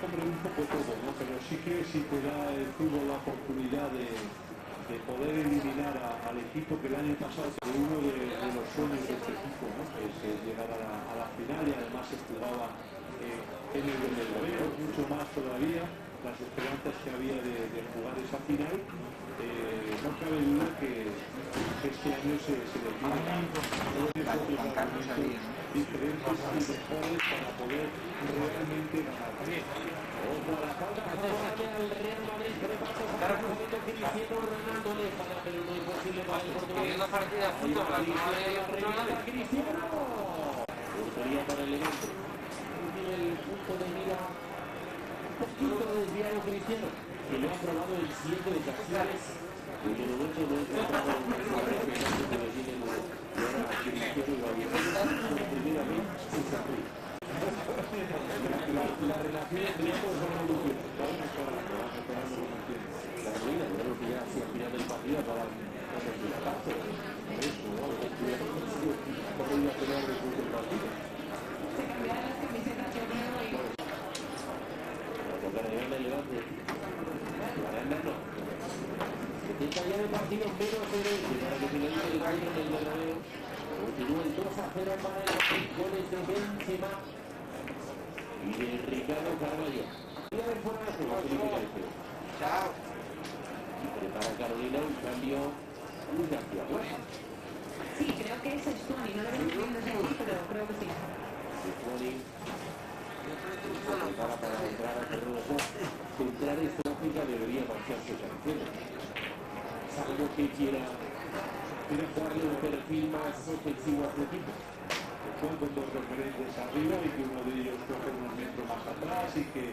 Hombre, un poco todo, ¿no? Pero sí que si te da el fútbol la oportunidad de poder eliminar al equipo que el año pasado fue uno de los sueños de este equipo, ¿no? Que es llegar a la final, y además se jugaba en el Bernabéu, mucho más todavía las esperanzas que había de jugar esa final. No cabe duda que este año se le tienen diferentes y mejores para poder realmente ganar. Ojo a la falta, al Real Madrid, que repasa para el momento que Cristiano Ronaldo le falla, pero no es posible para el portugués. La partida de fútbol, la Cristiano. Portería para el Levante. Tiene el punto de mira un poquito desviado Cristiano, que lo ha probado en 7 ocasiones. Y de momento no ha encontrado un que le tiene ahora a Cristiano y va a llegar por primera vez sin sufrir. La relación entre ambos va a evolucionar. La ruina, creo que ya hacia el final del partido para el ataque. Eso, ¿no? ¿Cómo iba a tener después del partido? Se cambiaron las camisetas que había hoy. La carrera del Levante. La gana no. Se cambian el partido menos de 20 para que finalice el Bayern en el Bernabéu. Continúa el 2-0 para el goles de Benzema y de Ricardo Carvalho. Y a ver fuera de juego, Felipe García. Chao. Y prepara Carolina un cambio muy García. Sí, creo que es Stuani, no lo veo viendo así, pero creo que sí. Stuani se prepara para entrar a terreno de juego. Entrar esta África debería marcharse Cancelo. Salvo que quiera jugarle un perfil más ofensivo a su equipo. Juegan con dos referentes arriba y que uno de ellos coge unos metros más atrás y que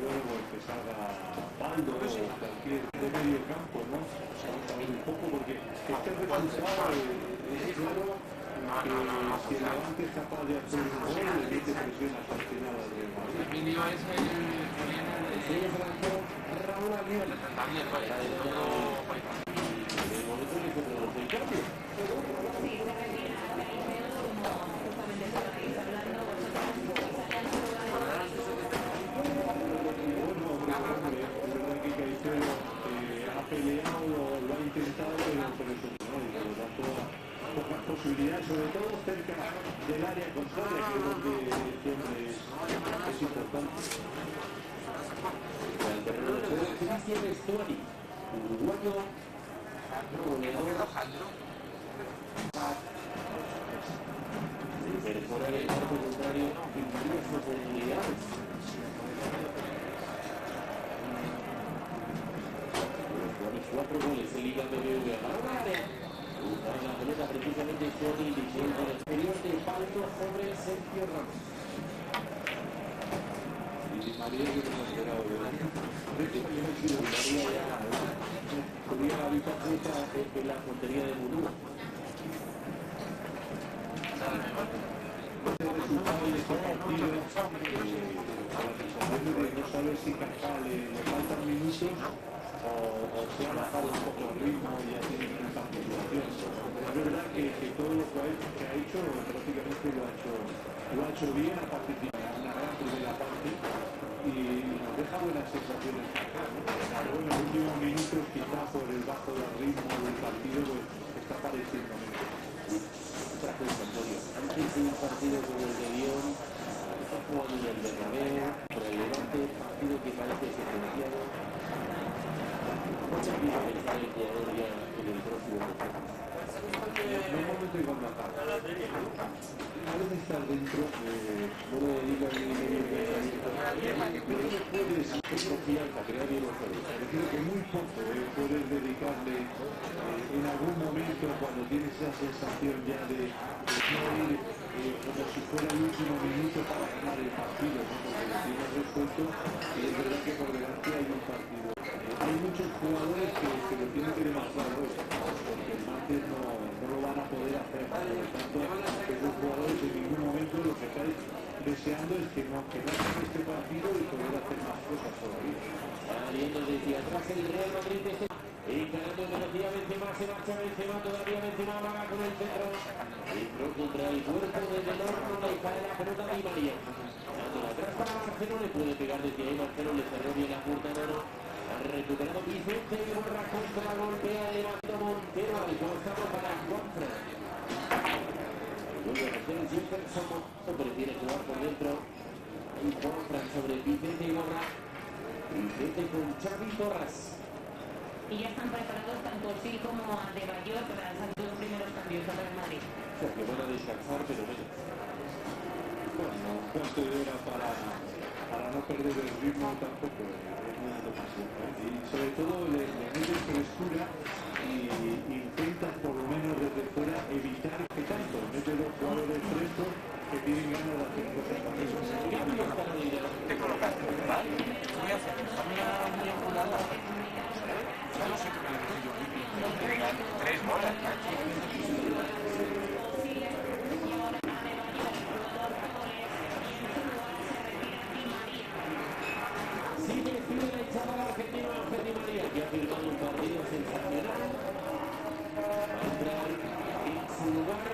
luego que salga Baldo o cualquier de medio campo, ¿no? Vamos a ver un poco porque este resultado es claro que si el Levante es capaz de hacer un gol, le mete presión hasta el final al Real Madrid. Emilio es el sello blanco Raúl Albiol. también para el momento que se produce el cambio. Sí, se retira Caicedo, como justamente se lo estáis hablando vosotros, hombre, es verdad que Caicedo ha peleado, lo ha intentado, pero eso no, y por lo tanto pocas posibilidades, sobre todo cerca del área contraria, que es donde siempre es importante. El terreno de juego, Cristian Stuani, uruguayo, se perfora el campo contrario y varias oportunidades. 4 goles en Liga BBVA. Busca la pelota precisamente Johnny diciendo el exterior de Baldo sobre Sergio Ramos. Y María que no ha llegado de la María ya tenía la vista puesta en la portería de Murúa. El resultado de este partido, a la sensación de que no sabe si Cajal le faltan minutos o se ha bajado un poco el ritmo y ya tiene tanta situación. Es verdad que todo lo que ha hecho prácticamente lo ha hecho bien, ha participado en una gran primera parte y nos deja buenas sensaciones acá, ¿no? Pero en los últimos minutos, quizá por el bajo del ritmo del partido, pues está pareciendo menos. Otra cosa, Antonio, antes de un partido como el de Lyon, está jugando en el Bernabéu, por el Levante, partido que parece sentenciado. ¿Cómo empieza a pensar el jugador ya en el próximo partido? Normalmente cuando acaba, a veces estar dentro, no lo dedican ni medio pero no puedes ser confianza, crear bien los juegos. Creo que muy poco puedes dedicarle en algún momento cuando tienes esa sensación ya de no ir como si fuera el último minuto para ganar el partido, ¿no? Porque lo tienes resuelto y es verdad que por delante hay un partido. Hay muchos jugadores que lo tienen que demostrar hoy, porque el martes no lo van a poder hacer. Por lo tanto, esos jugadores en ningún momento lo que estáis deseando es que no ganen este partido y poder hacer más cosas todavía. Saliendo desde atrás el Real Madrid, encarando velocidad Benzema, se marcha Benzema, todavía Benzema vaga con el centro. Entró contra el cuerpo de Delor, no le cae la pelota de Di María. Dándola atrás para Marcelo, le puede pegar desde ahí, Marcelo le cerró bien la puerta, no. Ha recuperado Vicente Iborra contra golpea de Montero al costado para Juanfran. Vuelve a hacer el Jefferson, prefiere jugar por dentro. Y Juanfran sobre Vicente Iborra. Vicente con Xavi Torres. Y ya están preparados tanto Sil como Adebayor para hacer los primeros cambios al Real Madrid. O sea, que van a descansar, pero menos. Bueno, un cuarto de hora para no perder el ritmo tampoco es muy demasiado, ¿eh? Y sobre todo le metes frescura y intentas por lo menos desde fuera evitar que tanto metes los jugadores frescos que tienen ganas de hacer cosas para eso. Te colocaste, ¿vale? Voy a hacer muy apurada. Ya no sé qué me lo yo. Venga, 3 bolas. Sigue firme el chaval argentino Ángel Di María, que ha firmado un partido sensacional. Va a entrar en su lugar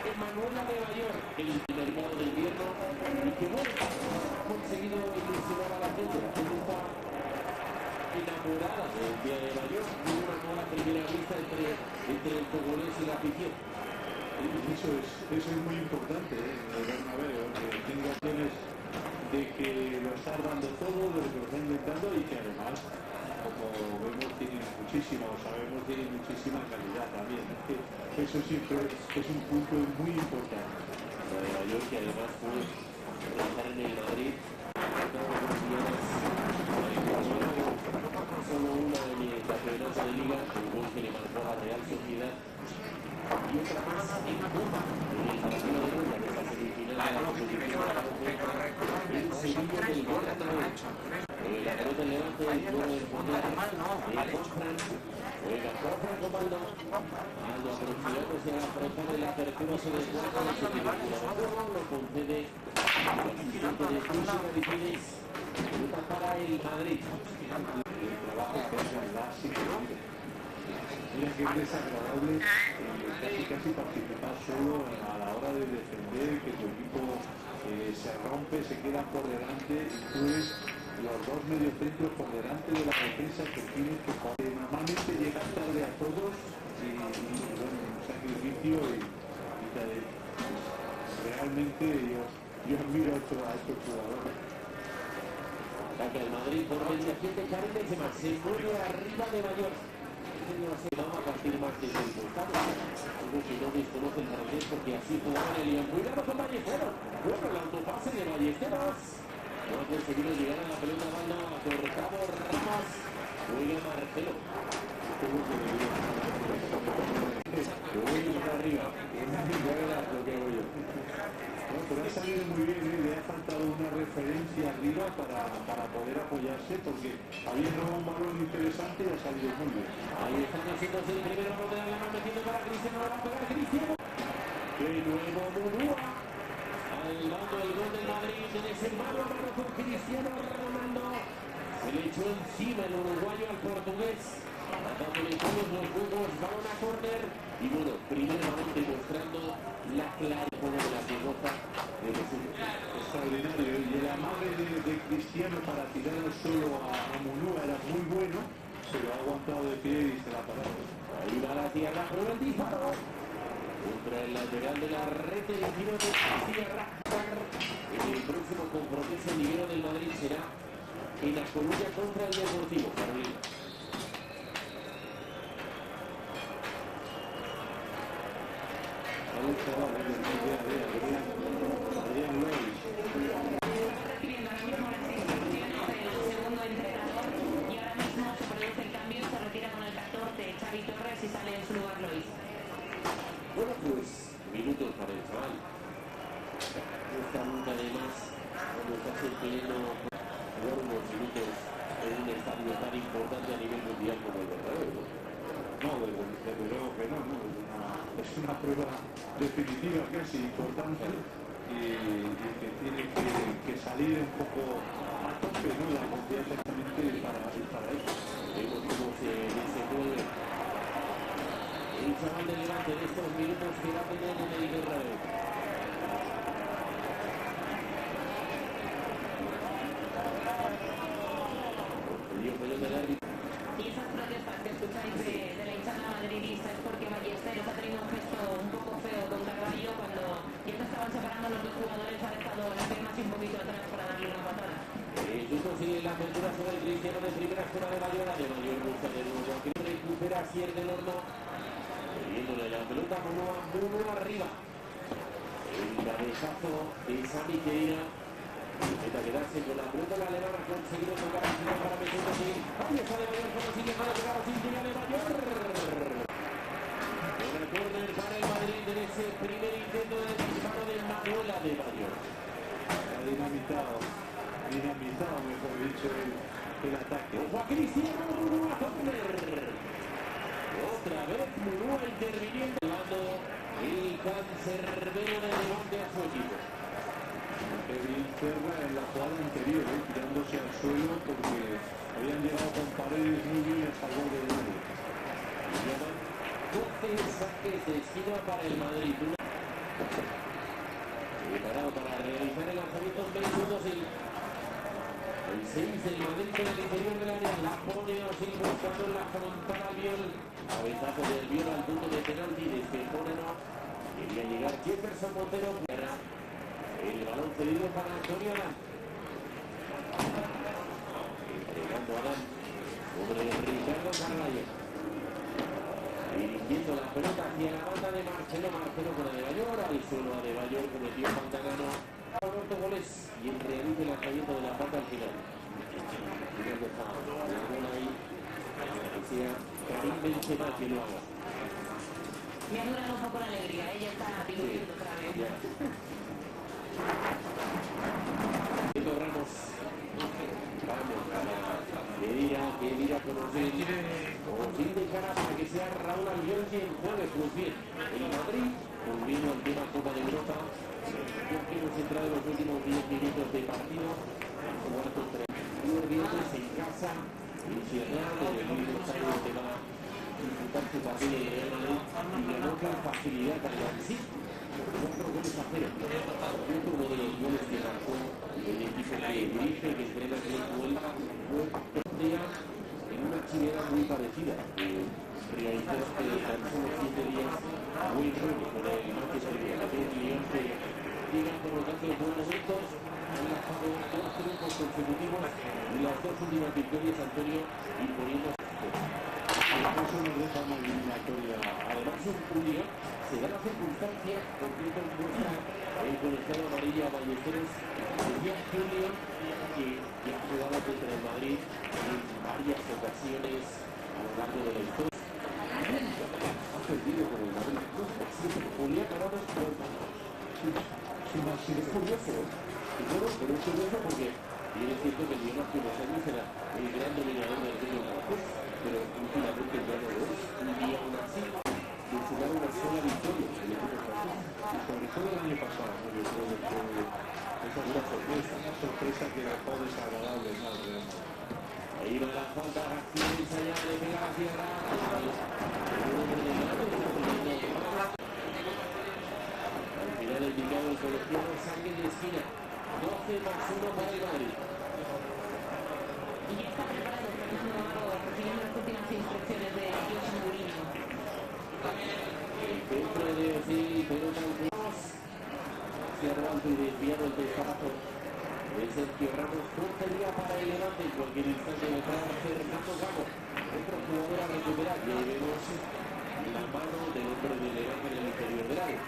Emmanuel Adebayor, el mercado de invierno, y que bueno, ha conseguido ilusionar a la gente. La gente está enamorada del día de Adebayor. Tiene una nueva primera vista entre el togolés y la afición. Eso es muy importante, ¿eh? En el Bernabéu, que tenga opciones de que lo está dando todo, de lo que lo está intentando y que además, como vemos, tiene muchísima, o sabemos, tiene muchísima calidad también. Es que eso siempre es un punto muy importante. Adebayor, que además puede trabajar en el Madrid todos los días. Solo una de mis campeonatos de liga, el gol que le marcó a la Real Sociedad. Y otra más en Copa, en el partido de Boca, de la semifinal de la competición en Sevilla del Bernabéu. La pelota en levante, luego el portero Juanfran. Juega Juanfran con Baldo. Baldo aproximándose a afrontar el apertura sobre el cuarto de su directura. Lo concede el asistente de Suso Martínez. Pelota para el Madrid. El trabajo que hace la psicología. Mira que es desagradable casi participar solo a la hora de defender, que tu equipo se rompe, se queda por delante y tú eres los dos mediocentros por delante de la defensa que tienes que poner. Normalmente llegas tarde a todos y bueno, un sacrificio y realmente yo admiro a estos jugadores. Ataca el Madrid por mediación de Karim Benzema. Se mueve arriba de Mayor. No se va a partir más que el costado. Algo que no desconoce el francés porque así jugaba el Lyon. Cuidado con Ballesteros. Bueno, el autopase de Ballesteros. No ha conseguido llegar a la pelota banda. Cortado Ramos. Juega Marcelo. Voy para arriba. Lo que hago yo. No, pero ha salido muy bien, ¿eh? Le ha faltado una referencia arriba para poder apoyarse porque habiendo un balón interesante ha salido muy bien. Ahí están haciéndose el primero, vamos a darle la mano metiendo para Cristiano, va a pegar Cristiano. De nuevo Murúa. Al bando el gol del Madrid, en ese mano a mano con Cristiano Ronaldo. Se le echó encima el uruguayo al portugués. Dándole todos los juegos, balón a córner. Y bueno, primeramente demostrando la clara de la pivosa de los suyos. Extraordinario. Y el amague de Cristiano para tirar al suelo a Munúa era muy bueno, pero ha aguantado de pie y se la ha parado. Ahí va la tierra, pero el disparo. Contra el lateral de la red de tiro de García. En el próximo compromiso liguero del Madrid será en La Coruña contra el Deportivo Carolina. Adrián Lois. Recibiendo ahora mismo las instrucciones del segundo entrenador y ahora mismo se produce el cambio, se retira con el 14 Xavi Torres y sale en su lugar Lois. Bueno, pues minutos para el chaval. No está nunca de más cuando estás en pleno jugar unos minutos en un estadio tan importante a nivel mundial como el Bernabéu. No, desde luego que no, es una prueba definitiva casi importante y que tiene que salir un poco a tope, ¿no? La confianza exactamente para eso. Vemos cómo se desenvuelve el chaval de Levante en estos minutos que va a tener en el Bernabéu. Dio pelota al árbitro. Y esas protestas que escucháis de la hinchada madridista es porque Ballesteros ha tenido un gesto un poco feo con Carballo cuando ya no estaban separando los dos jugadores, ha dejado las piernas un poquito atrás para darle una patada. Justo sigue la apertura sobre el Cristiano de primera fuera de Mayor busca de nuevo, que recupera Sier del Horno, viéndole la pelota Muno arriba. El cabezazo de Sami Khedira. Intenta quedarse con la pelota, la alemana ha conseguido tocar al final para meterse así. ¡Ay, esa de Mayor! ¿Cómo sigue para pegar a Cintia de Mayor? Buena córner para el Madrid en ese primer intento de disparo de Manuela de Mayor. Ha dinamizado, mejor dicho, el ataque. Ojo a Cristiano, Muno a córner. Otra vez Muno interviniendo. El cancerbero de Levante a su equipo. Kevin Ferra en la jugada anterior, tirándose al suelo porque habían llegado con Paredes muy bien hasta el gol del Madrid. Llevan 12 saques de esquina para el Madrid. Preparado para realizar el lanzamiento en 20 segundos. El 6 del Madrid en el interior del área. La pone así buscando en la frontal al Biol. Cabezazo del Biol al punto de penalti. Desde Pónano quería llegar Jefferson Montero. El balón cedido para Antonio Adán. Entregando a Adán sobre Ricardo Carballo. Dirigiendo la pelota hacia la banda de Marcelo. Marcelo con Adebayor. Al suelo Adebayor cometió falta Gano. Roberto Goles y el realiza el lanzamiento de la falta al final. La bola ahí. Que sea Karim Benzema que lo haga. Me ha durado un poco la alegría, ella está diluyendo otra vez. Ramos. Vamos a que mira conocer o sin dejar hasta que sea Raúl Albiol quien juegue. Pues bien, el Madrid volviendo al tema Copa de Europa. Yo quiero centrar en los últimos 10 minutos de partido en jugar contra el viernes en casa en Ciudad de Buenos Aires que va a disputar su partido de Real Madrid y ganó con facilidad al Leipzig. 4 goles a 0. Uno de los goles que marcó el equipo que dirige, que entrena Greg Well, fue un día en una chilena muy parecida. Realizó hace tan solo 7 días muy bueno con el Manchester United. Lyon que llegan por lo tanto buenos momentos. Han lanzado 2 triunfos consecutivos y las 2 últimas victorias, Antonio, imponiendo. Eso nos deja una eliminatoria. Además, un día se da la circunstancia, concreto en muestra el colegiado amarillo a Ballesteros, decía Julio que ya ha jugado contra el Madrid en varias ocasiones a lo largo de la historia. Ha perdido con el Madrid. Julián Carano es curioso, pero es curioso porque bien es cierto que el Lyon hace unos años era el gran dominador del río Marcos, pero últimamente ya no lo es. Y aún así, de sumar una sola victoria en el equipo francés. Y sobre todo el año pasado, ¿no? Yo creo que fue una sorpresa que dejó desagradable al Real Madrid. Ahí va la falta, acción ensayada, le pega la tierra. Al final el picado del colegiado, saque de esquina. 12 más 1 para el Madrid. Y ya está preparado Fernando Navarro recibiendo las últimas instrucciones de José Mourinho. El centro de sí, pelota en cross. Hacia adelante y desviado el despacho de Sergio Ramos. Puntería para el Levante en cualquier instante de Fernando Gago. Otro jugador a recuperar. Y ahí vemos la mano del hombre de Levante en el interior del área.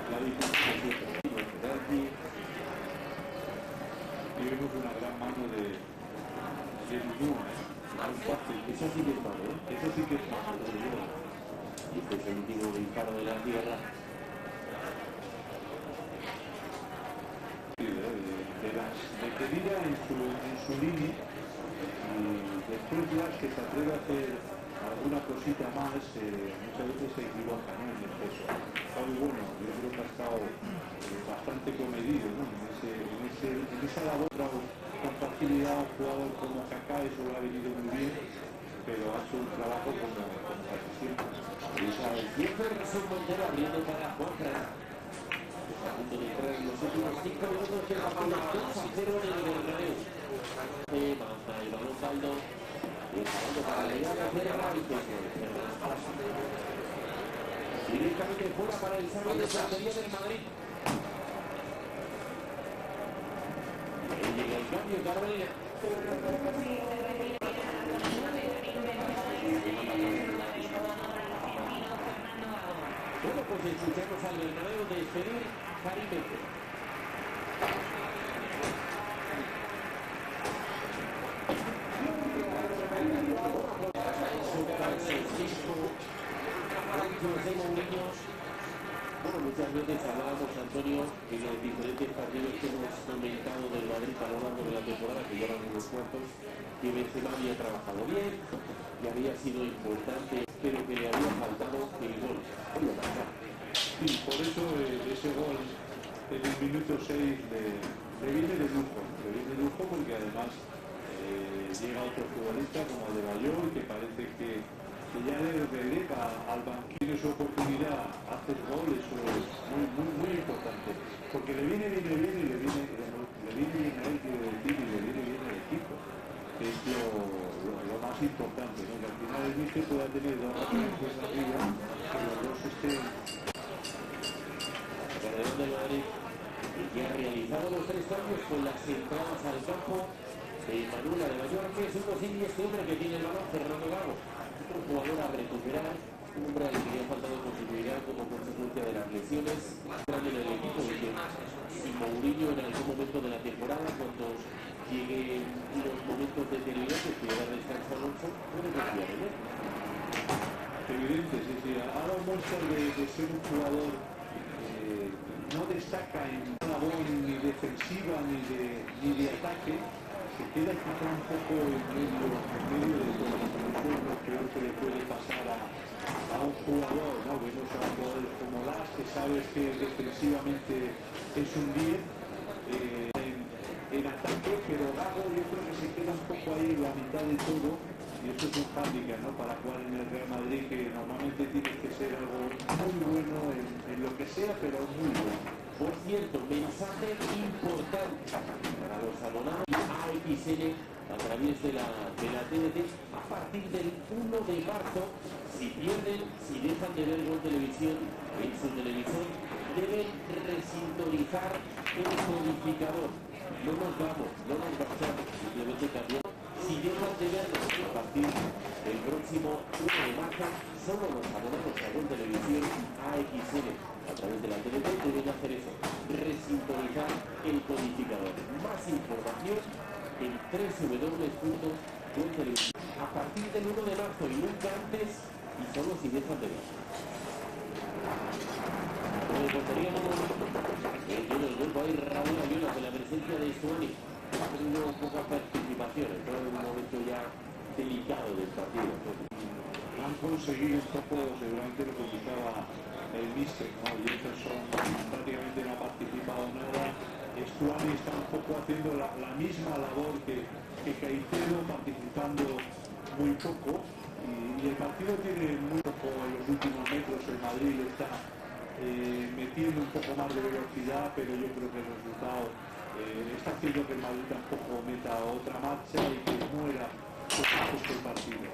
La distancia de Sergio. Y vemos una gran mano de Luñón, Eso sí que es malo, ¿eh? Eso sí que es malo, de Luñón. Y este es el último disparo de la tierra. De Khedira en su línea y después ya que se atreve a hacer alguna cosita más, muchas veces se equivoca, ¿no? En el peso. Está muy bueno, yo creo que ha estado bastante comedido, ¿no? En esa labor con facilidad un jugador como Kaká, eso le ha venido muy bien. pero ha hecho un trabajo como casi siempre. Jefferson Montero abriendo para Juanfran. Está a punto de entrar en los últimos 5 minutos del partido. 2-0 en el Bernabéu. Manda el balón Baldo. Disparando para la llegada de Rabitos. Directamente fuera para el salón de portería del Madrid. Ahí llega el cambio, Carolina. Bueno, pues escuchamos al Bernabéu despedir Karim Benzema. Bueno, muchas veces hablábamos, Antonio, en los diferentes partidos que hemos comentado del Madrid a lo largo de la temporada, que llevan unos cuantos, que Benzema había trabajado bien, que había sido importante, pero que le había faltado el gol. Y por eso ese gol en el minuto 6 le viene de lujo porque además llega otro futbolista como Adebayor, que parece que ya le regrega al banquillo su oportunidad, hace el gol, eso es muy importante, porque le viene bien y le viene bien a él, quiero decir, y le viene bien al equipo, que es lo más importante, ¿no? Que al final el míster pueda tener dos referencias arriba, que los dos estén. Cardenal del Madrid, que ha realizado los 3 cambios con las entradas al campo de Manuel Adebayor, que es uno sin este hombre que tiene el balón, Fernando Gago, otro jugador a recuperar, un hombre al que le ha faltado continuidad como consecuencia de las lesiones, grande en el equipo, y que si Mourinho en algún momento de la temporada, cuando lleguen los momentos determinantes que va a descansar Alonso, puede confiar en él. Evidente, sí, ahora muestra de ser un jugador no destaca en labor ni defensiva ni de ataque, se queda quizá un poco en medio de todo. Eso es lo peor que le puede pasar a un jugador, ¿no? Vemos a jugadores como Las, que sabes que defensivamente es un 10 en ataque, pero Gago yo creo que se queda un poco ahí en la mitad de todo, y eso es un hándicap, ¿no? Para jugar en el Real Madrid, que normalmente tienes que ser algo muy bueno en lo que sea, pero muy bueno. Por cierto, mensaje importante para los abonados a XN a través de la TDT. A partir del 1 de marzo, si pierden, si dejan de ver Gol Televisión en su televisor, deben resintonizar el codificador. No nos vamos, no nos marchamos, simplemente cambiamos. Si dejan de verlo a partir del próximo 1 de marzo, solo los abonados a Gol Televisión AXN a través de la TDT deben hacer eso, resintonizar el codificador. Más información en www.goltelevisión a partir del 1 de marzo y nunca antes, y solo si dejan de ver. Bueno, portería no el gol va a ir Raúl Ayuela con la presencia de Stuani. Ha tenido pocas participaciones, todo en un momento ya delicado del partido. Han conseguido un poco, seguramente lo que buscaba el míster, ¿no? Jefferson prácticamente no ha participado en nada. Stuani está un poco haciendo la misma labor que Caicedo, participando muy poco, y el partido tiene muy poco en los últimos metros. El Madrid está metiendo un poco más de velocidad, pero yo creo que el resultado está haciendo que el Madrid tampoco meta otra marcha y que muera el partido.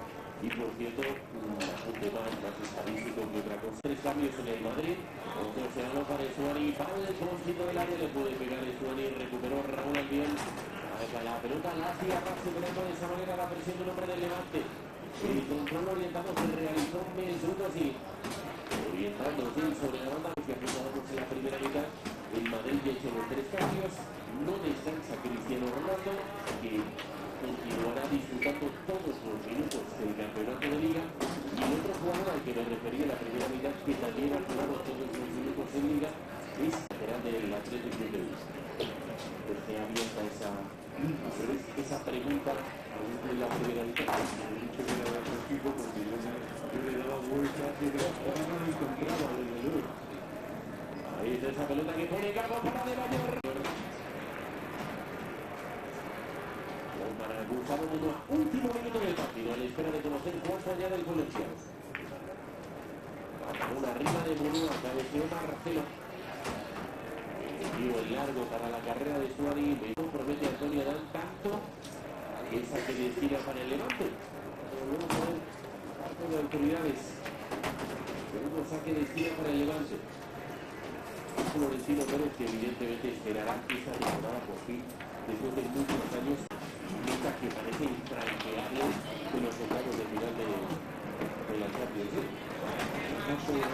Y por cierto, un apunte más estadístico que otra cosa. 3 cambios en el Madrid, otro será para Stuani, para el concito del área, le puede pegar Stuani, recuperó Raúl Albiol, la pelota la hacía superando de esa manera la presión del hombre del Levante. El control orientado se realizó en minutos y orientándose sobre la banda que apuntábamos en la primera mitad. El Madrid ya hecho los 3 cambios, no descansa Cristiano Ronaldo, que continuará disfrutando todos los minutos del campeonato de liga, y el otro jugador al que me refería en la primera mitad, que también ha jugado todos los minutos en liga, es lateral del Atlético de Madrid. Desde abierta esa pregunta en la primera mitad. Porque yo le daba vueltas y ahora no lo encontraba desde luego. Ahí está esa pelota que pone Gago para Adebayor. para Gustavo Munua. Último minuto del partido, a la espera de conocer cuánto añade el colegiado. Una arriba de Munua, cabeceó Marcelo. Dio el largo para la carrera de Suárez. Me compromete a Antonio Adán tanto que esa que destina para el Levante. Luego con el parto de autoridades. Segundo saque de esquina para el Levante. Florentino Pérez, que evidentemente esperará esa temporada por fin, después de muchos años, nunca que parece infranqueable con los octavos de final de la Champions League. No solo el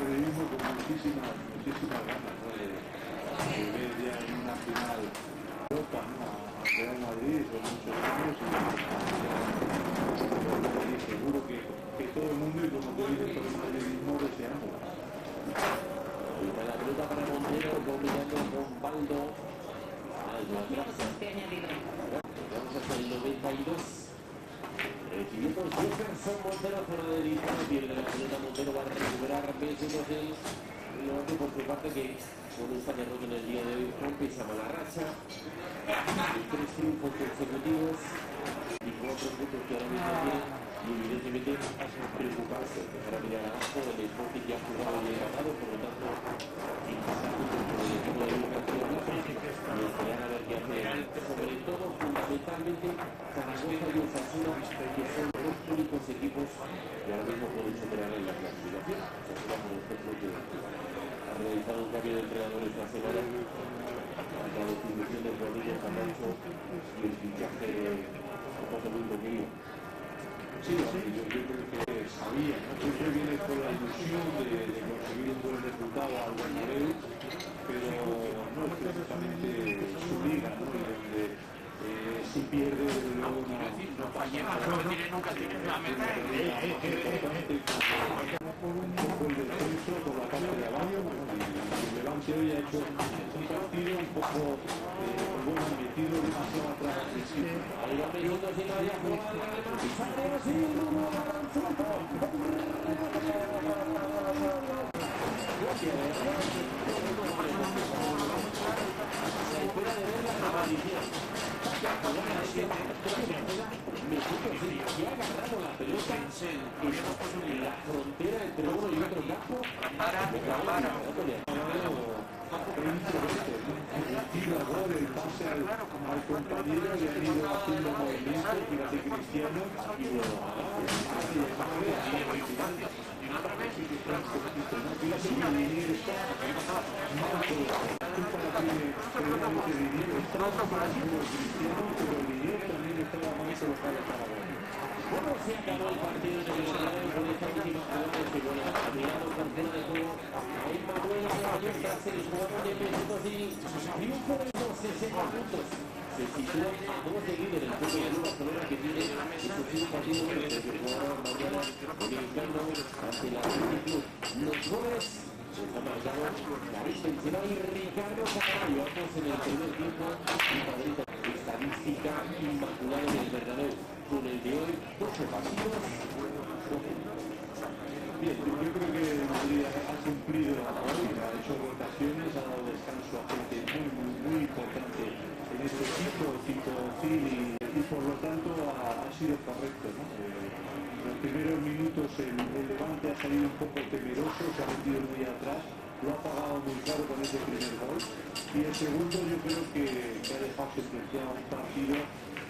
madridismo con muchísimas ganas, ¿no? de ver ya en una final Europa, ¿no? a Real Madrid con muchos años y seguro que todo el mundo, y como tú dices, con el madridismo deseando. La pelota para Montero, combinando con Baldo. Algo atrás. Vamos hasta el 92. Recibiendo Jefferson Montero, zona de distancia, pierde la pelota. Montero va a recuperar vencidos el otro por su parte, que con esta derrota en el día de hoy rompe esa mala racha. 3 triunfos consecutivos y 4 puntos que ahora mismo tiene. Y evidentemente preocuparse, empezar a mirar abajo. El Sporting ya ha jugado y ha ganado, por lo tanto, impactar con el equipo de Lucas y esperar a ver qué hace. Sobre todo, fundamentalmente, Zaragoza y Osasuna, que son los únicos equipos que ahora mismo pueden superar en la clasificación. Osasuna, por ejemplo, que ha realizado un cambio de entrenador esta semana, la distribución de Rodríguez Camacho y el fichaje de José Luis Domingo. Sí, yo creo que sabía, ¿no? Siempre viene con la ilusión de conseguir un buen resultado al Bernabéu, pero no es precisamente su liga, ¿no? Y donde si pierde, luego no pasa nada. Nunca tiene una meta. Por un poco el descenso por la parte de abajo, y el Levante hoy ha hecho un partido un poco bueno, metido demasiado atrás. Ahí va metiendo sin área, jugada de Manzanero, sí, Lugo, Aranzuto. La espera de ver la repetición. Que ha agarrado la pelota en la frontera entre uno y otro campo. El pase al compañero y ha ido haciendo movimientos, fíjate Cristiano, y bueno, ¿Cómo se acabó el partido en el Bernabéu con esta última jugada de Figueroa? Mirando por fuera de juego a Emmanuel Adebayor tras el jugador de Mesut Özil. Triunfo de los 60 puntos. Se sitúa a 2 de líder el juego de Barcelona, que tiene estos 5 partidos que el jugador mañana dominicano ante la Atlético. Los goles está marcado Karim Benzema y Ricardo Camacho, ambos en el primer tiempo. Y Madrid, estadística inmaculada en el Bernabéu. Con el de hoy, 12 partidos. Bien, yo creo que Madrid ha cumplido, ha hecho rotaciones, ha dado descanso a gente muy importante en este equipo, tipo Özil, y por lo tanto ha sido correcto, ¿no? En los primeros minutos el Levante ha salido un poco temeroso, se ha metido muy atrás, lo ha pagado muy caro con ese primer gol, y el segundo yo creo que ha dejado sentenciado un partido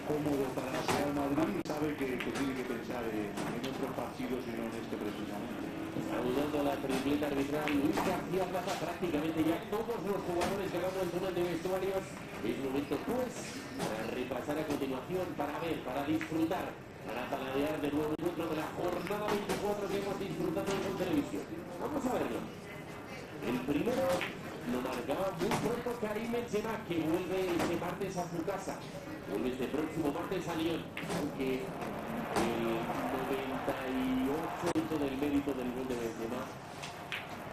cómodo para el Real Madrid, y sabe que tiene que pensar en otros partidos y no en este precisamente. Saludando a la tripleta arbitral Luis García Plaza, prácticamente ya todos los jugadores llegando al túnel de vestuarios. Es momento pues para repasar a continuación, para ver, para disfrutar, para paladear de nuevo encuentro de la jornada 24 que hemos disfrutado en televisión. Vamos a verlo. El primero lo marcaba muy pronto Karim Benzema, que vuelve este martes a su casa. Vuelve este próximo martes a Lyon, aunque el 98% del mérito del gol de Benzema,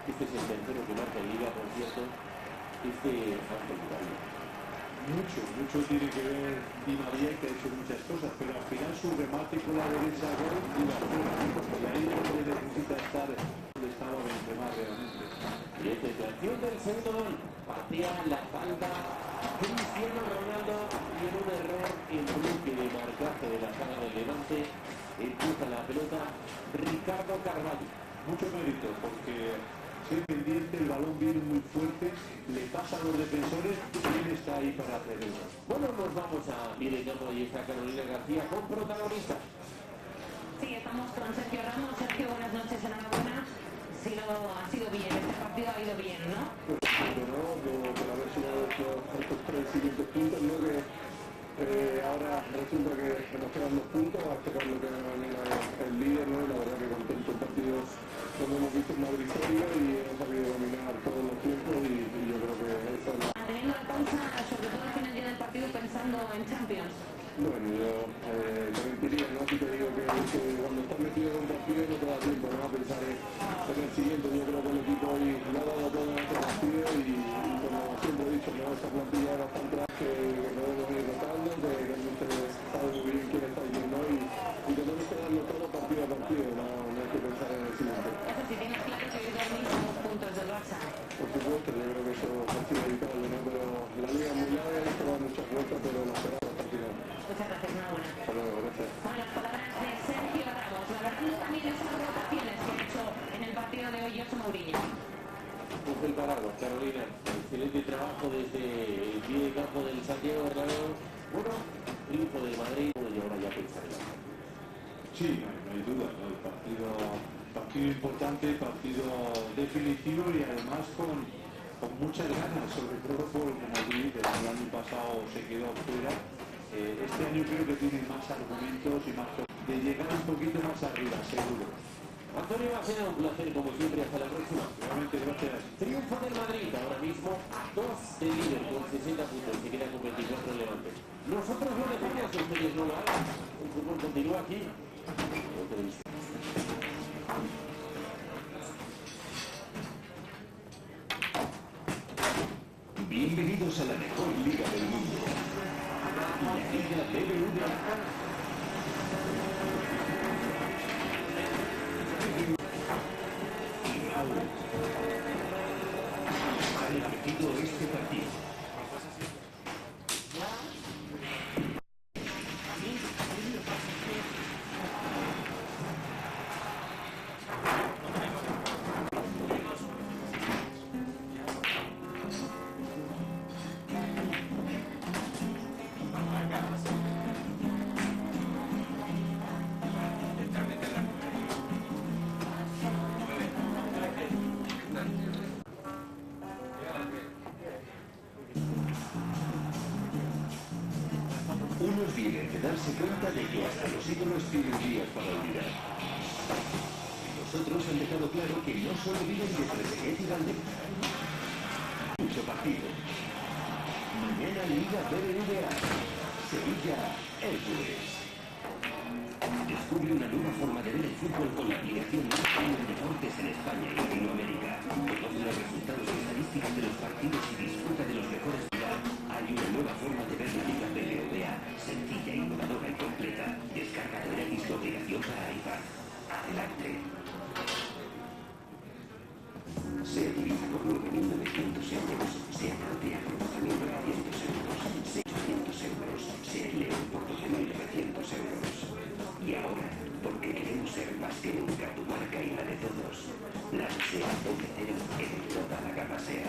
este es el tercero que marca en Liga, por cierto, este hace el gol. Mucho tiene que ver Di María, que ha hecho muchas cosas, pero al final su remate con la derecha gol iba fuera, y ahí es donde necesita estar donde estaba Benzema realmente. Y esta es la acción del segundo gol, patea la falda Cristiano Ronaldo y en un error en bloque de marcaje de la saga del Levante empuja la pelota Ricardo Carvalho. Mucho mérito, porque si es pendiente, el balón viene muy fuerte, le pasa a los defensores y él está ahí para hacer eso. Bueno, nos vamos a Milenio y está Carolina García con protagonistas. Sí, estamos con Sergio Ramos. Sergio, buenas noches, enhorabuena. Sí, ha sido bien, este partido ha ido bien, ¿no? Pues bueno, por haber sumado estos 3 siguientes puntos, ¿no? Que ahora resulta que nos quedan 2 puntos, a tocar lo que era el líder, ¿no? Y la verdad que contento el partido, como hemos visto, una victoria y hemos sabido dominar todos los tiempos y yo creo que eso es la... Manteniendo la pausa, sobre todo al final del partido, pensando en Champions. Bueno, yo te mentiría, ¿no? Si te digo que cuando estás metido en un partido no te da tiempo, ¿no? A pensar en el siguiente. Yo creo que el equipo hoy lo ha dado todo en este partido y como siempre he dicho, ¿no? Esta plantilla es bastante que podemos ir rotando, que realmente sabe muy bien quién está yendo y tenemos que darlo todo partido a partido, no hay que pensar en el siguiente. Eso sí, tienes claro que hoy dormís 2 puntos del Barça. Por supuesto, yo creo que eso ha sido evitable, ¿no? Pero la liga es muy larga, esto va muchas vueltas, pero lo esperamos hasta el final. Muchas gracias, enhorabuena. Hasta luego, gracias. Con las palabras de Sergio Ramos, valorando también esas rotaciones que ha hecho en el partido de hoy José Mourinho. Ángel Parado, Carolina, excelente trabajo desde el pie de campo del Santiago Bernabéu. Bueno, triunfo de Madrid, y ahora ya pensar en la... Sí, no hay duda, ¿no? El partido importante, partido definitivo y además con muchas ganas, sobre todo por Madrid, que el año pasado se quedó fuera. Este año creo que tiene más argumentos y más de llegar un poquito más arriba, seguro. Antonio, va a ser un placer como siempre, hasta la próxima. Realmente, gracias. Triunfo del Madrid, ahora mismo a 2 del líder con 60 puntos, se queda con 24 el Levante. Nosotros lo dejamos, ustedes no lo hagan. El fútbol continúa aquí. Bienvenidos a la mejor liga del mundo, la Liga BBVA. Y ahora, ha elegido este partido. Unos vienen de darse cuenta de que hasta los ídolos tienen días para olvidar. Los otros han dejado claro que no solo viven de Trezeguet y Valdés. Mucho partido. Mañana Liga BBVA. Sevilla, Hércules. Descubre una nueva forma de ver el fútbol con la aplicación más grande de deportes en España y Latinoamérica. Conoce los resultados y estadísticas de los partidos y disfruta de los mejores. Hay una nueva forma de ver la Liga BBVA, sencilla, innovadora y completa. Descarga gratis la aplicación para iPad. Adelante. Se utiliza por 9.900 euros. Se aprotea por 12.900 euros. 600 euros. Se León por 12.900 euros. Y ahora, porque queremos ser más que nunca tu marca y la de todos, la SEAT doble cero en toda la gama SEAT.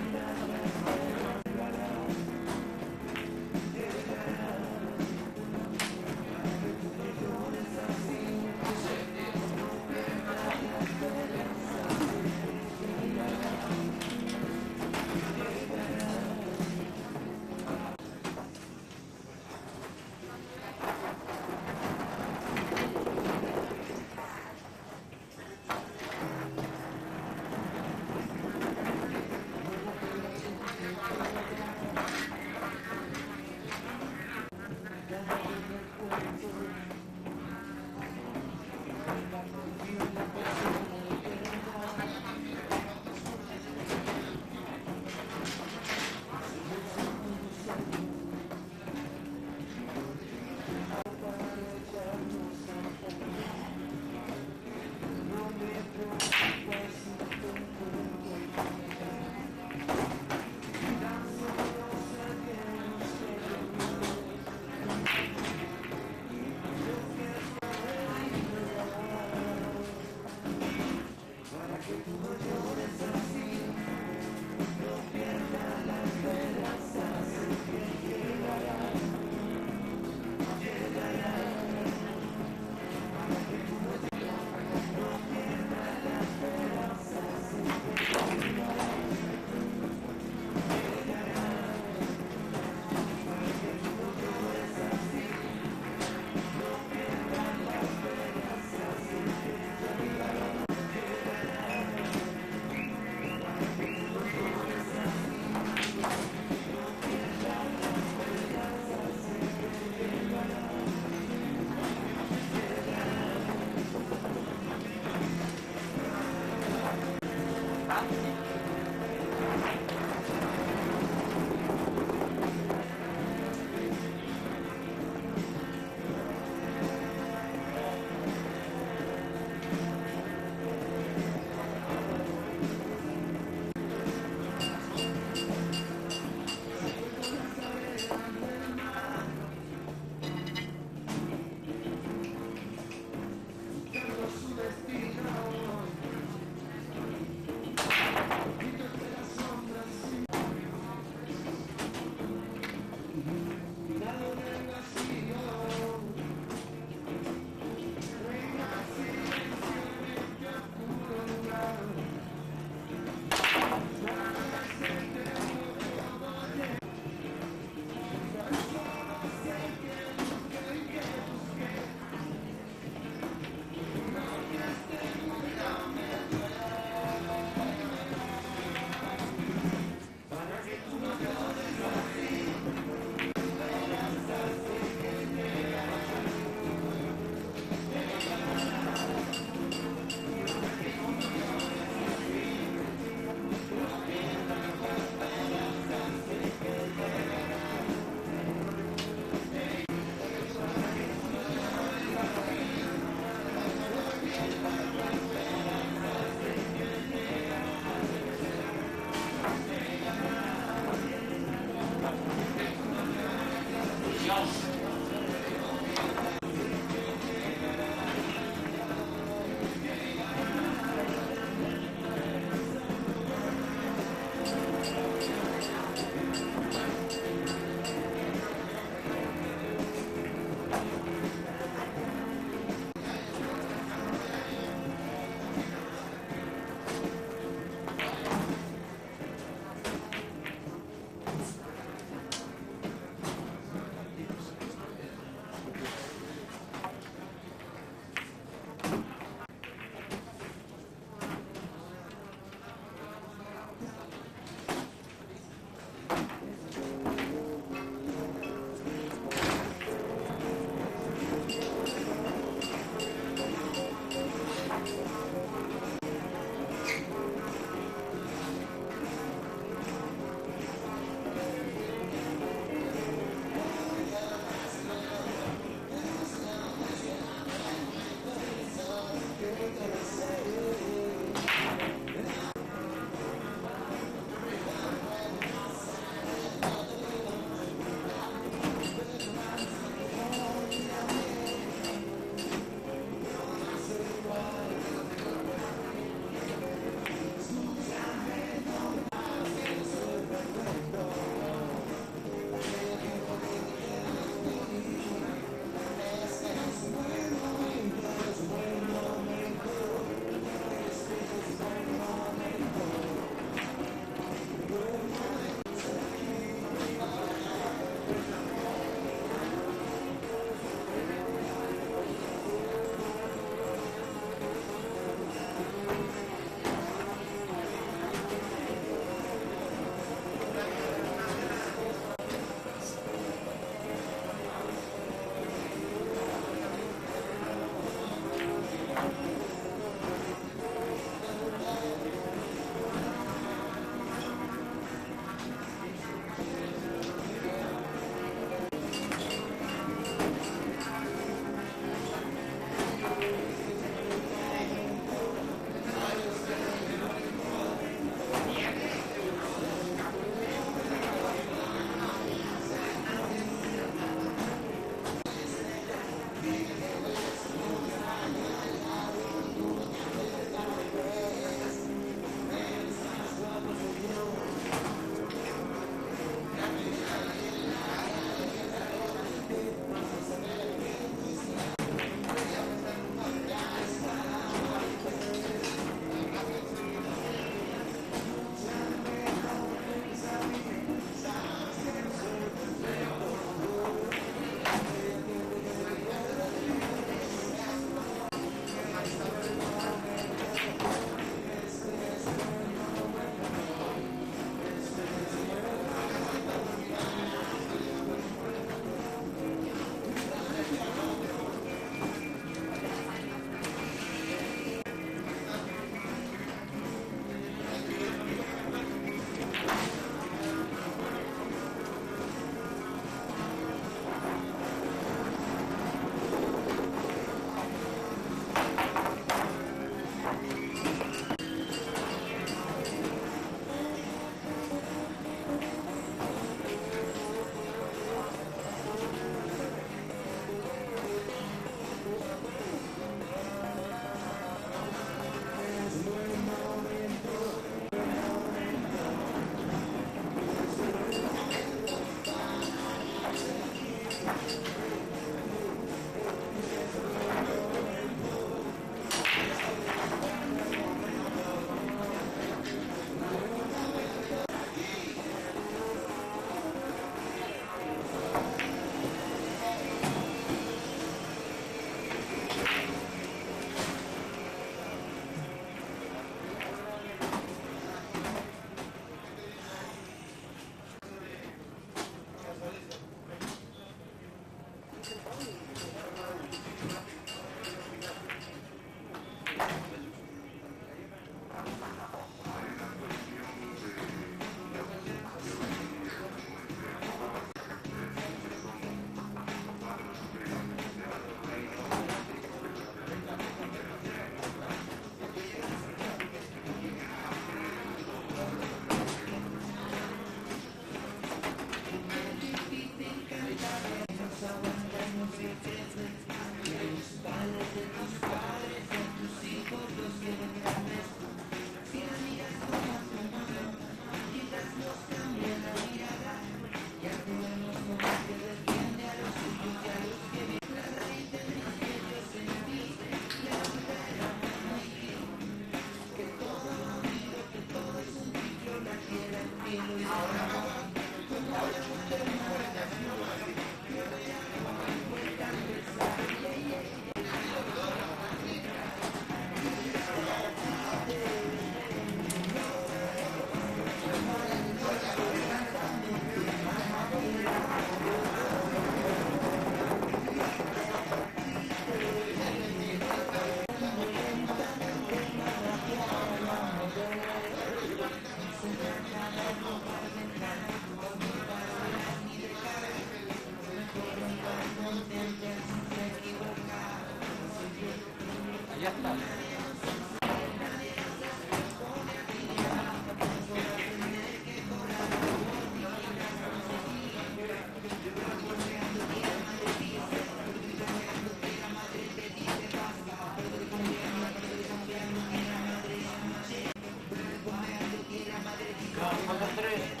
faltan 3.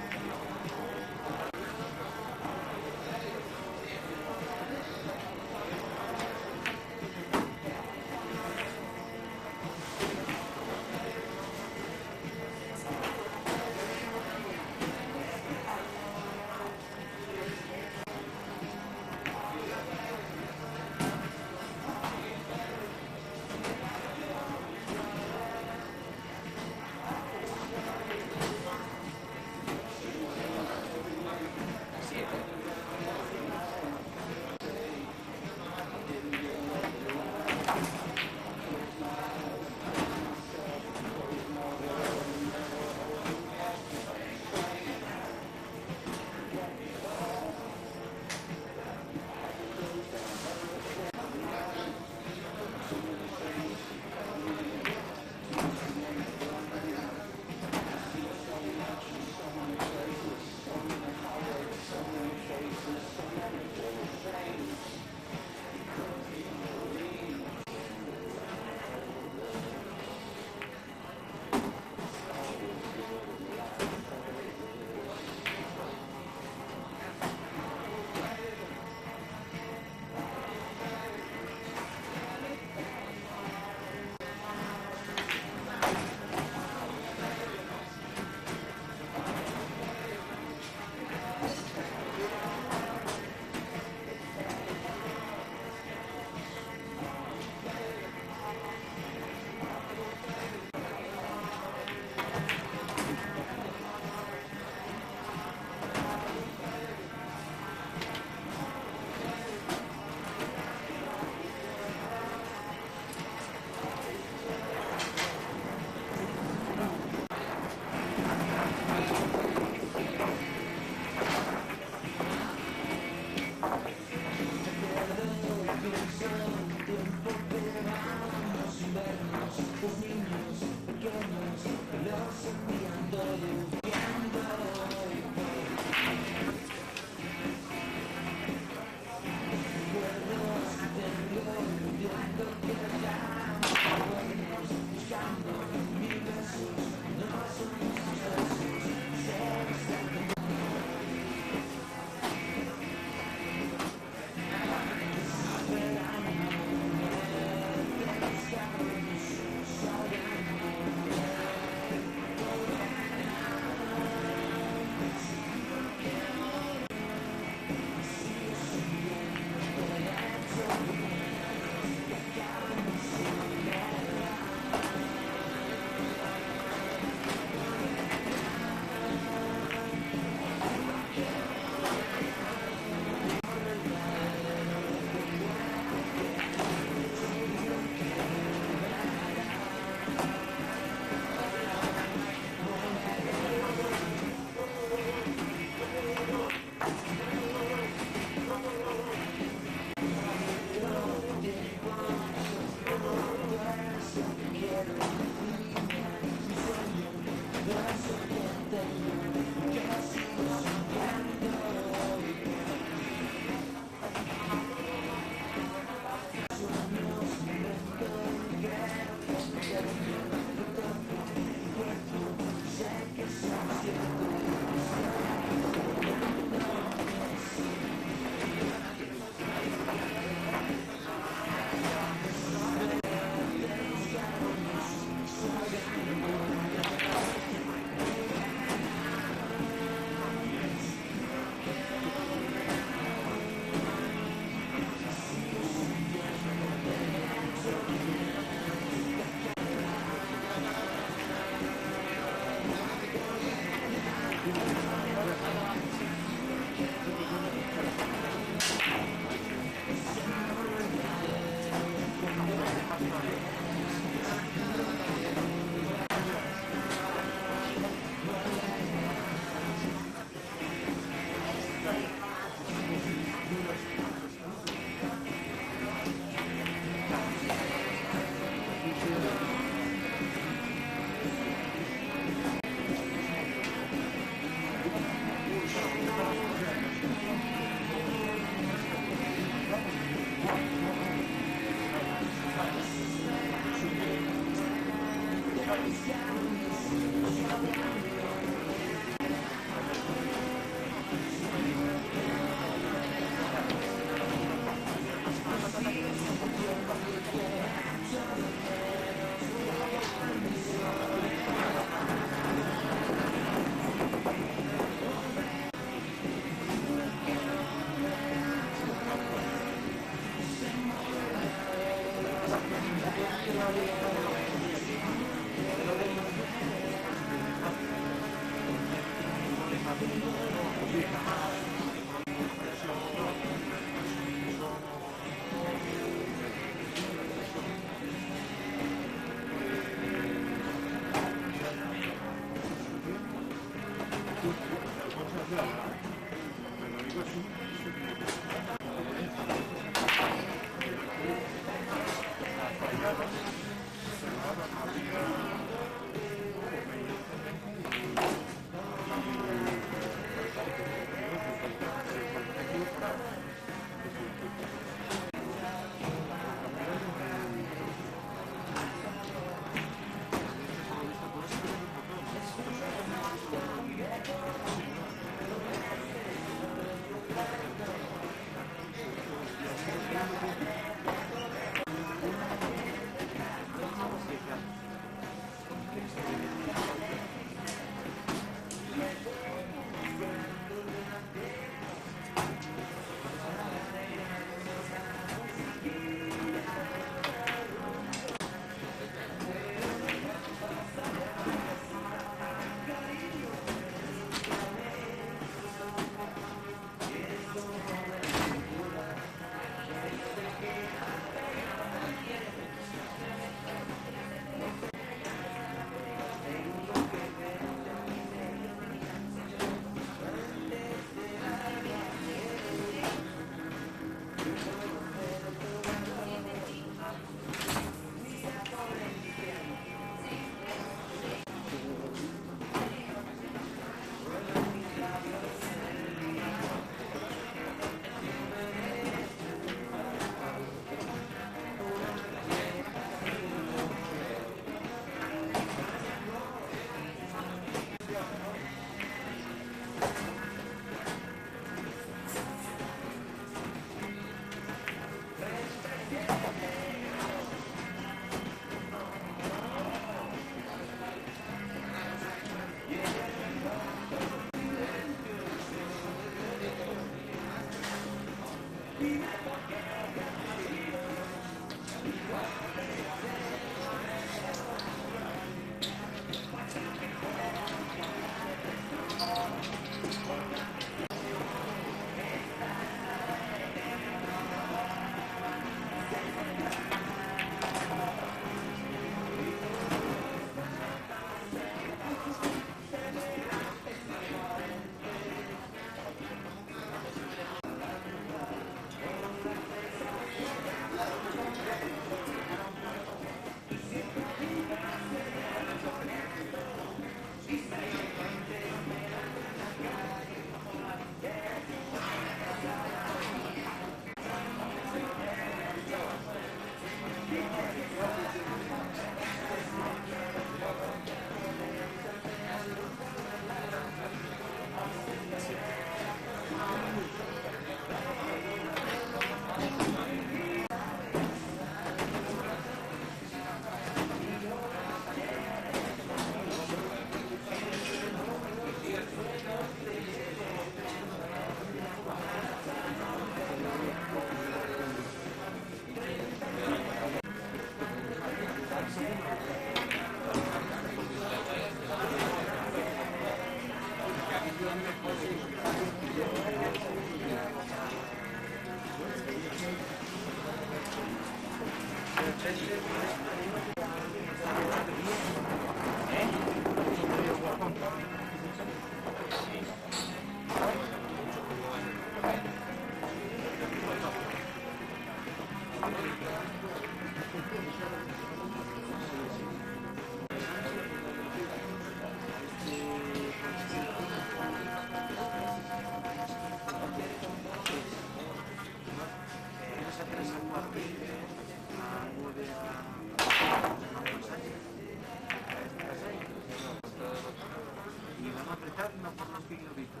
apretar una forma periódica.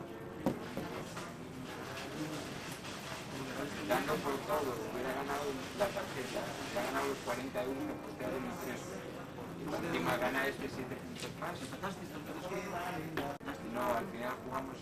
Dando por todo, hubiera ganado la tarjeta, ha ganado los 40 euros, pues te ha dado un 3. Y encima gana 7 puntos más. No, al final jugamos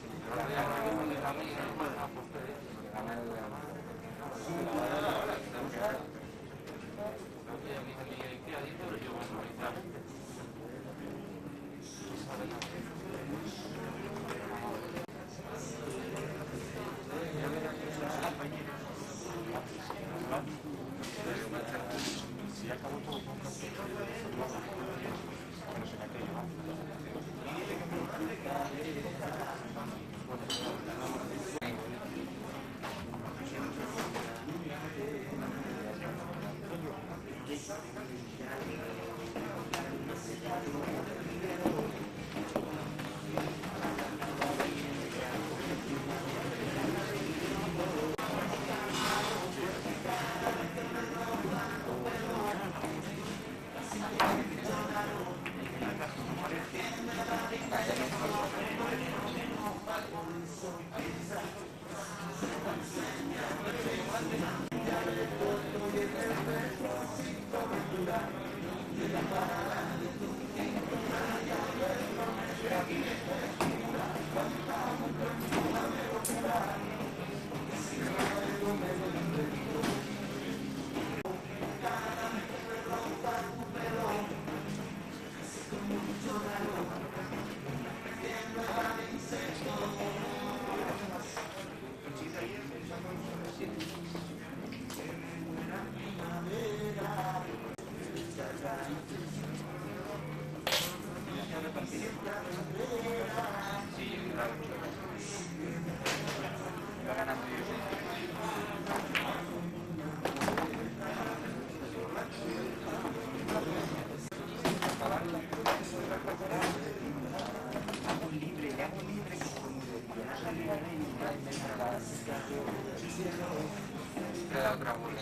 otra bola.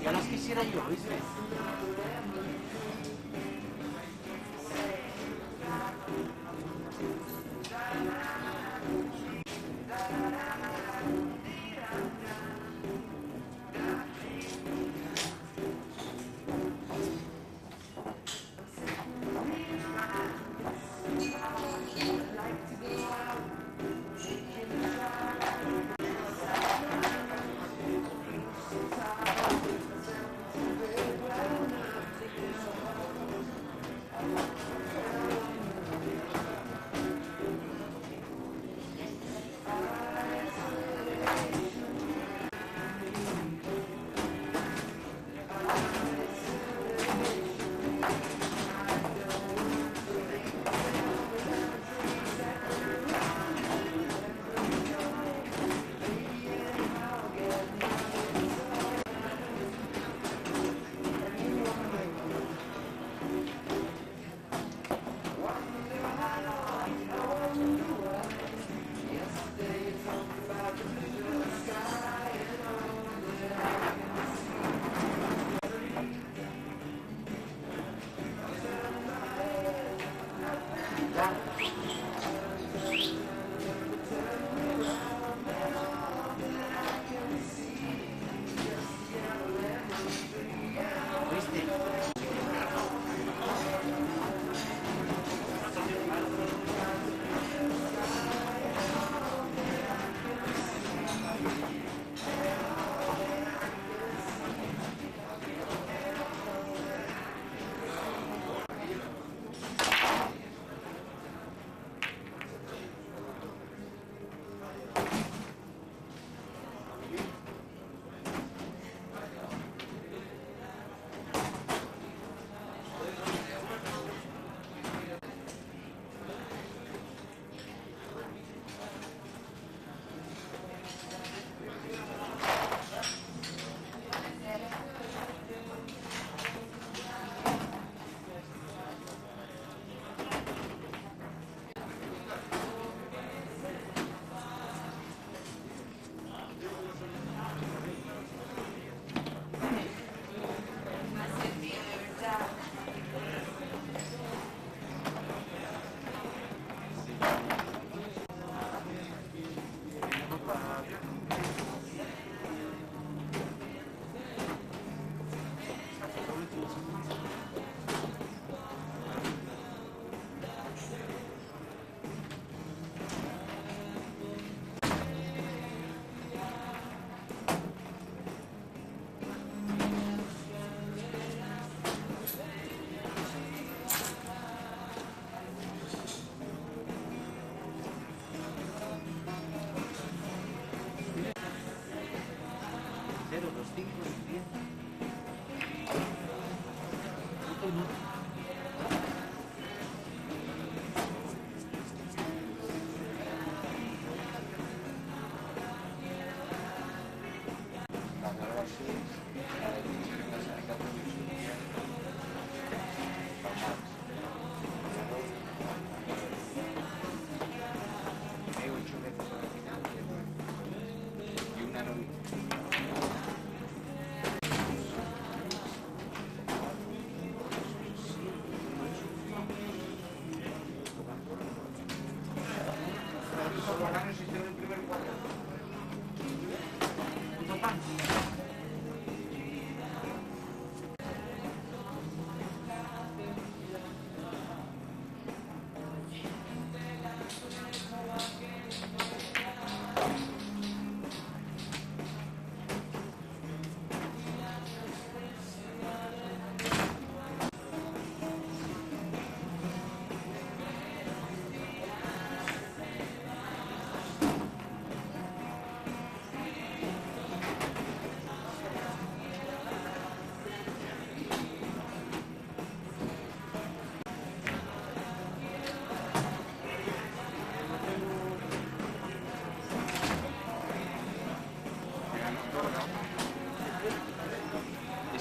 Ya las quisiera yo, ¿viste?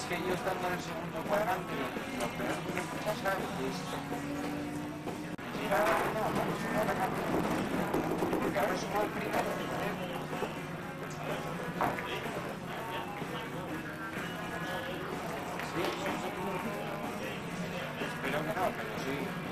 Que yo estando en el segundo cuadrante, lo peor que me pasa es porque ahora se puede explicar espero que no, pero sí.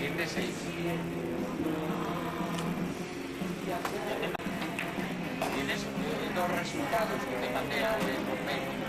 7-6. Tienes dos resultados que te mandé por mail.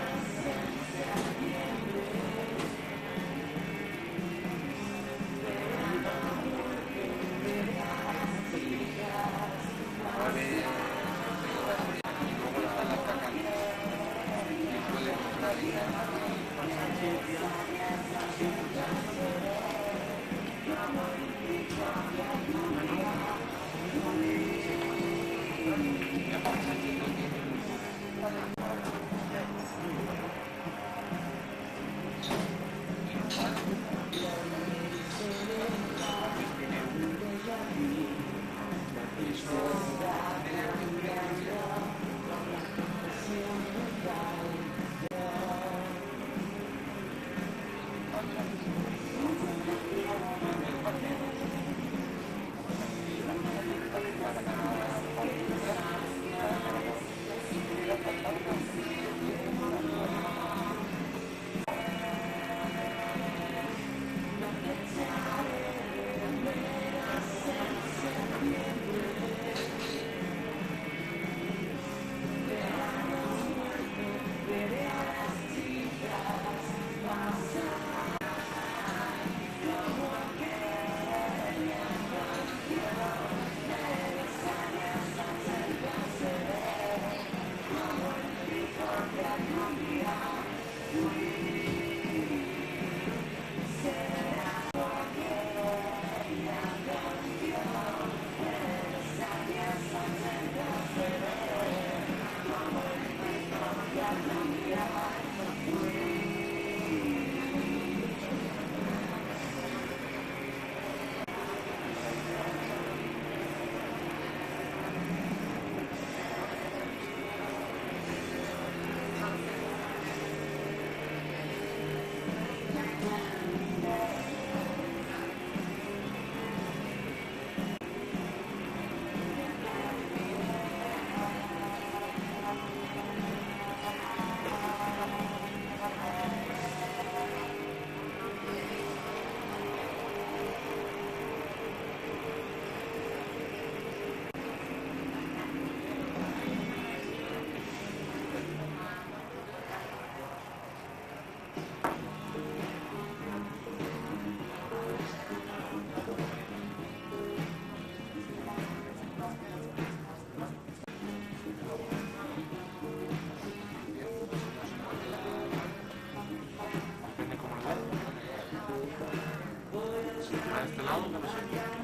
A este lado, no sé.